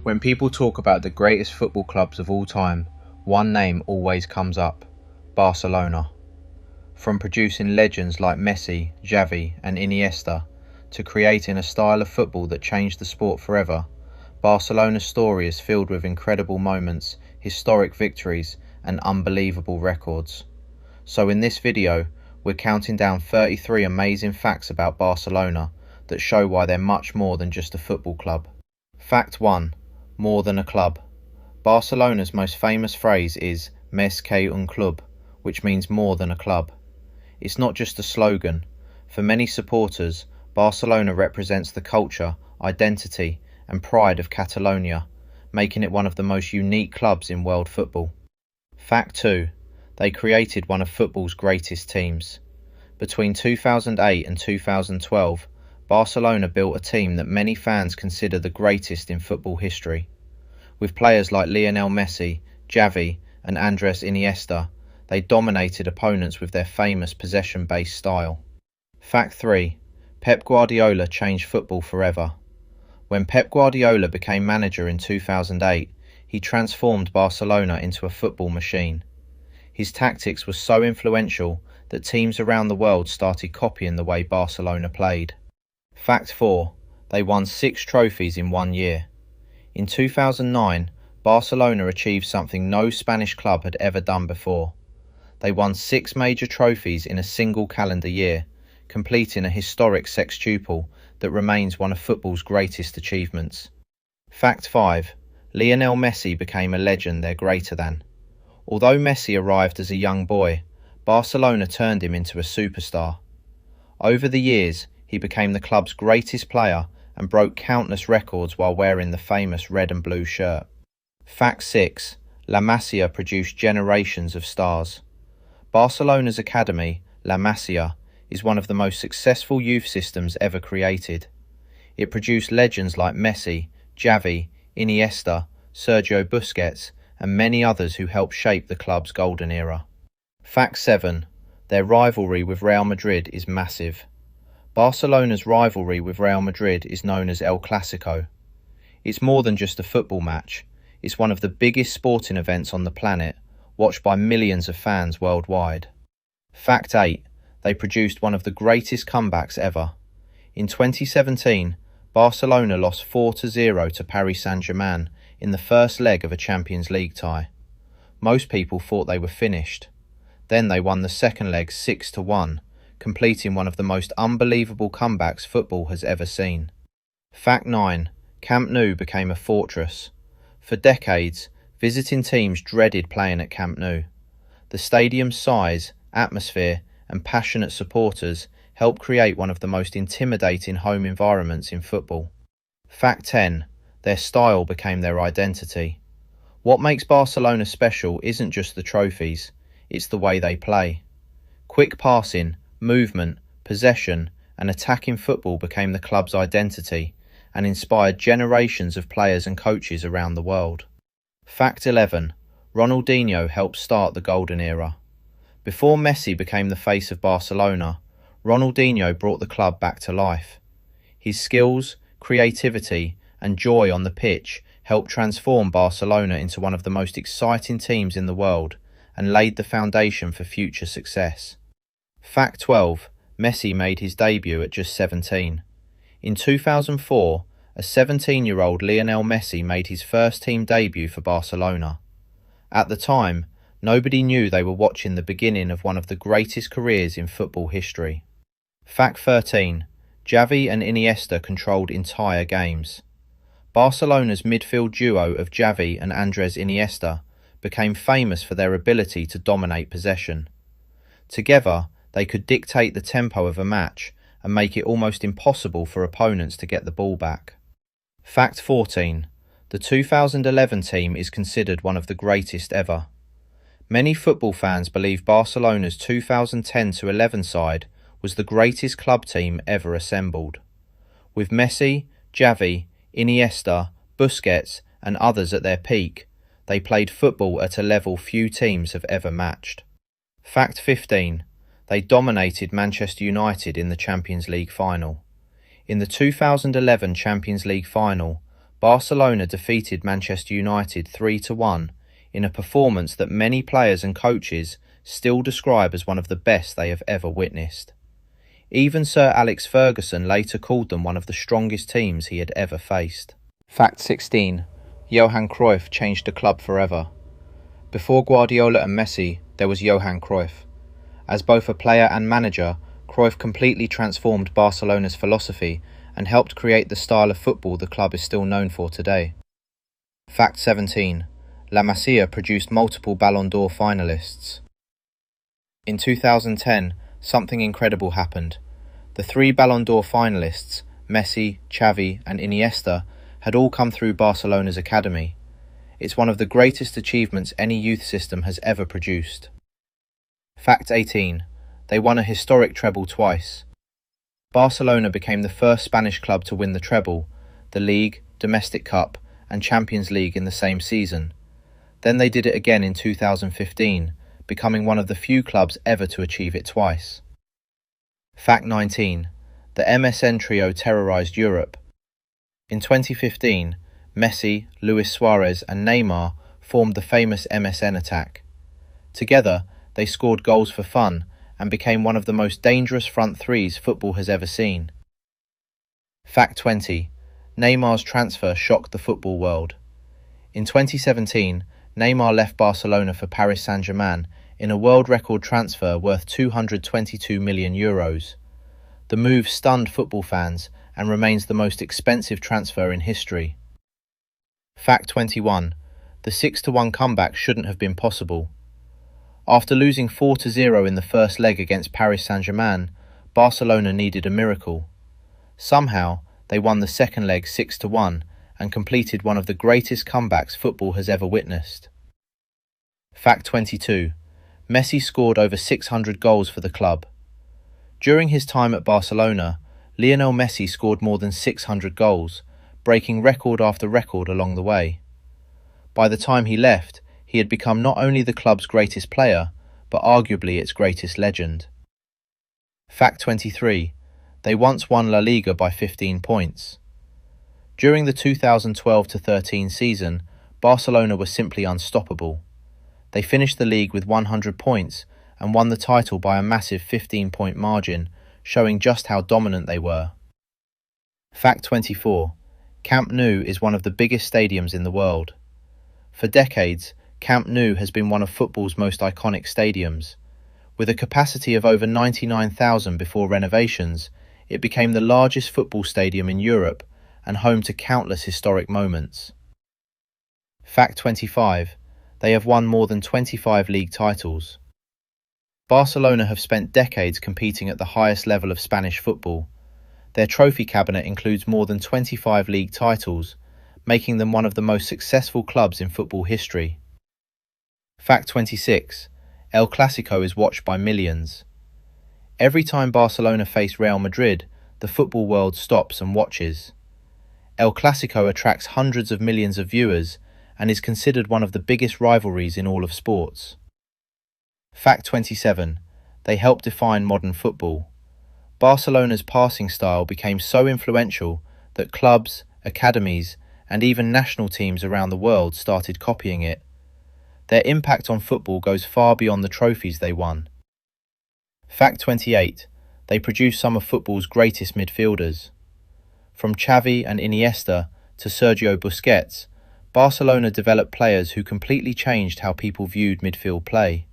When people talk about the greatest football clubs of all time, one name always comes up: Barcelona. From producing legends like Messi, Xavi and Iniesta, to creating a style of football that changed the sport forever, Barcelona's story is filled with incredible moments, historic victories and unbelievable records. So in this video, we're counting down 33 amazing facts about Barcelona that show why they're much more than just a football club. Fact 1. More than a club. Barcelona's most famous phrase is "Més que un club," which means more than a club. It's not just a slogan. For many supporters, Barcelona represents the culture, identity and pride of Catalonia, making it one of the most unique clubs in world football. Fact 2. They created one of football's greatest teams. Between 2008 and 2012, Barcelona built a team that many fans consider the greatest in football history. With players like Lionel Messi, Xavi and Andres Iniesta, they dominated opponents with their famous possession-based style. Fact 3. Pep Guardiola changed football forever. When Pep Guardiola became manager in 2008, he transformed Barcelona into a football machine. His tactics were so influential that teams around the world started copying the way Barcelona played. Fact 4. They won 6 trophies in 1 year. In 2009, Barcelona achieved something no Spanish club had ever done before. They won 6 major trophies in a single calendar year, completing a historic sextuple that remains one of football's greatest achievements. Fact 5. Lionel Messi became a legend they're greater than. Although Messi arrived as a young boy, Barcelona turned him into a superstar. Over the years, he became the club's greatest player and broke countless records while wearing the famous red and blue shirt. Fact 6. La Masia produced generations of stars. Barcelona's academy, La Masia, is one of the most successful youth systems ever created. It produced legends like Messi, Xavi, Iniesta, Sergio Busquets and many others who helped shape the club's golden era. Fact 7. Their rivalry with Real Madrid is massive. Barcelona's rivalry with Real Madrid is known as El Clasico. It's more than just a football match. It's one of the biggest sporting events on the planet, watched by millions of fans worldwide. Fact 8. They produced one of the greatest comebacks ever. In 2017, Barcelona lost 4-0 to Paris Saint-Germain in the first leg of a Champions League tie. Most people thought they were finished. Then they won the second leg 6-1, completing one of the most unbelievable comebacks football has ever seen. Fact 9. Camp Nou became a fortress. For decades, visiting teams dreaded playing at Camp Nou. The stadium's size, atmosphere and passionate supporters helped create one of the most intimidating home environments in football. Fact 10. Their style became their identity. What makes Barcelona special isn't just the trophies, it's the way they play. Quick passing, movement, possession and attacking football became the club's identity and inspired generations of players and coaches around the world. Fact 11. Ronaldinho helped start the golden era. Before Messi became the face of Barcelona, Ronaldinho brought the club back to life. His skills, creativity and joy on the pitch helped transform Barcelona into one of the most exciting teams in the world and laid the foundation for future success. Fact 12. Messi made his debut at just 17. In 2004, a 17-year-old Lionel Messi made his first team debut for Barcelona. At the time, nobody knew they were watching the beginning of one of the greatest careers in football history. Fact 13. Xavi and Iniesta controlled entire games. Barcelona's midfield duo of Xavi and Andres Iniesta became famous for their ability to dominate possession. Together, they could dictate the tempo of a match and make it almost impossible for opponents to get the ball back. Fact 14. The 2011 team is considered one of the greatest ever. Many football fans believe Barcelona's 2010-11 side was the greatest club team ever assembled. With Messi, Xavi, Iniesta, Busquets and others at their peak, they played football at a level few teams have ever matched. Fact 15. They dominated Manchester United in the Champions League final. In the 2011 Champions League final, Barcelona defeated Manchester United 3-1 in a performance that many players and coaches still describe as one of the best they have ever witnessed. Even Sir Alex Ferguson later called them one of the strongest teams he had ever faced. Fact 16. Johan Cruyff changed the club forever. Before Guardiola and Messi, there was Johan Cruyff. As both a player and manager, Cruyff completely transformed Barcelona's philosophy and helped create the style of football the club is still known for today. Fact 17. La Masia produced multiple Ballon d'Or finalists. In 2010, something incredible happened. The three Ballon d'Or finalists, Messi, Xavi and Iniesta, had all come through Barcelona's academy. It's one of the greatest achievements any youth system has ever produced. Fact 18. They won a historic treble twice. Barcelona became the first Spanish club to win the treble, the League, Domestic Cup and Champions League in the same season. Then they did it again in 2015, becoming one of the few clubs ever to achieve it twice. Fact 19. The MSN trio terrorized Europe. In 2015, Messi, Luis Suarez and Neymar formed the famous MSN attack. Together, they scored goals for fun and became one of the most dangerous front threes football has ever seen. Fact 20. Neymar's transfer shocked the football world. In 2017, Neymar left Barcelona for Paris Saint-Germain in a world record transfer worth €222 million. The move stunned football fans and remains the most expensive transfer in history. Fact 21. The 6-1 comeback shouldn't have been possible. After losing 4-0 in the first leg against Paris Saint-Germain, Barcelona needed a miracle. Somehow, they won the second leg 6-1 and completed one of the greatest comebacks football has ever witnessed. Fact 22. Messi scored over 600 goals for the club. During his time at Barcelona, Lionel Messi scored more than 600 goals, breaking record after record along the way. By the time he left, he had become not only the club's greatest player, but arguably its greatest legend. Fact 23. They once won La Liga by 15 points. During the 2012-13 season, Barcelona were simply unstoppable. They finished the league with 100 points and won the title by a massive 15-point margin, showing just how dominant they were. Fact 24. Camp Nou is one of the biggest stadiums in the world. For decades, Camp Nou has been one of football's most iconic stadiums. With a capacity of over 99,000 before renovations, it became the largest football stadium in Europe and home to countless historic moments. Fact 25. They have won more than 25 league titles. Barcelona have spent decades competing at the highest level of Spanish football. Their trophy cabinet includes more than 25 league titles, making them one of the most successful clubs in football history. Fact 26. El Clasico is watched by millions. Every time Barcelona face Real Madrid, the football world stops and watches. El Clasico attracts hundreds of millions of viewers and is considered one of the biggest rivalries in all of sports. Fact 27. They helped define modern football. Barcelona's passing style became so influential that clubs, academies, and even national teams around the world started copying it. Their impact on football goes far beyond the trophies they won. Fact 28. They produced some of football's greatest midfielders. From Xavi and Iniesta to Sergio Busquets, Barcelona developed players who completely changed how people viewed midfield play.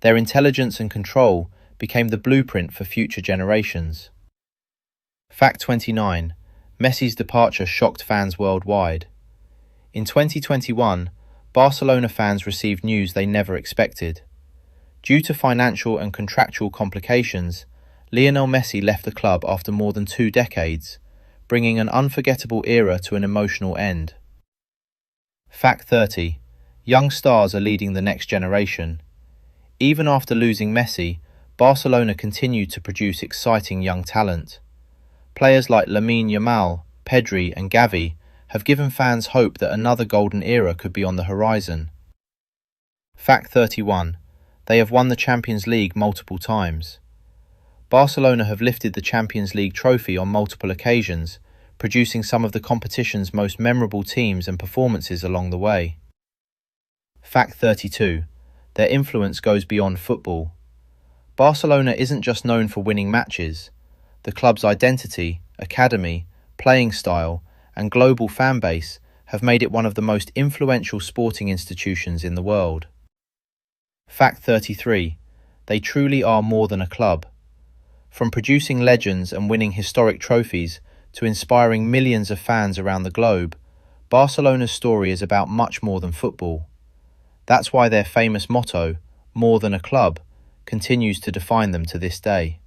Their intelligence and control became the blueprint for future generations. Fact 29. Messi's departure shocked fans worldwide. In 2021, Barcelona fans received news they never expected. Due to financial and contractual complications, Lionel Messi left the club after more than 2 decades, bringing an unforgettable era to an emotional end. Fact 30. Young stars are leading the next generation. Even after losing Messi, Barcelona continued to produce exciting young talent. Players like Lamine Yamal, Pedri and Xavi have given fans hope that another golden era could be on the horizon. Fact 31. They have won the Champions League multiple times. Barcelona have lifted the Champions League trophy on multiple occasions, producing some of the competition's most memorable teams and performances along the way. Fact 32. Their influence goes beyond football. Barcelona isn't just known for winning matches. The club's identity, academy, playing style, and global fan base have made it one of the most influential sporting institutions in the world. Fact 33. They truly are more than a club. From producing legends and winning historic trophies to inspiring millions of fans around the globe, Barcelona's story is about much more than football. That's why their famous motto, "More than a club," continues to define them to this day.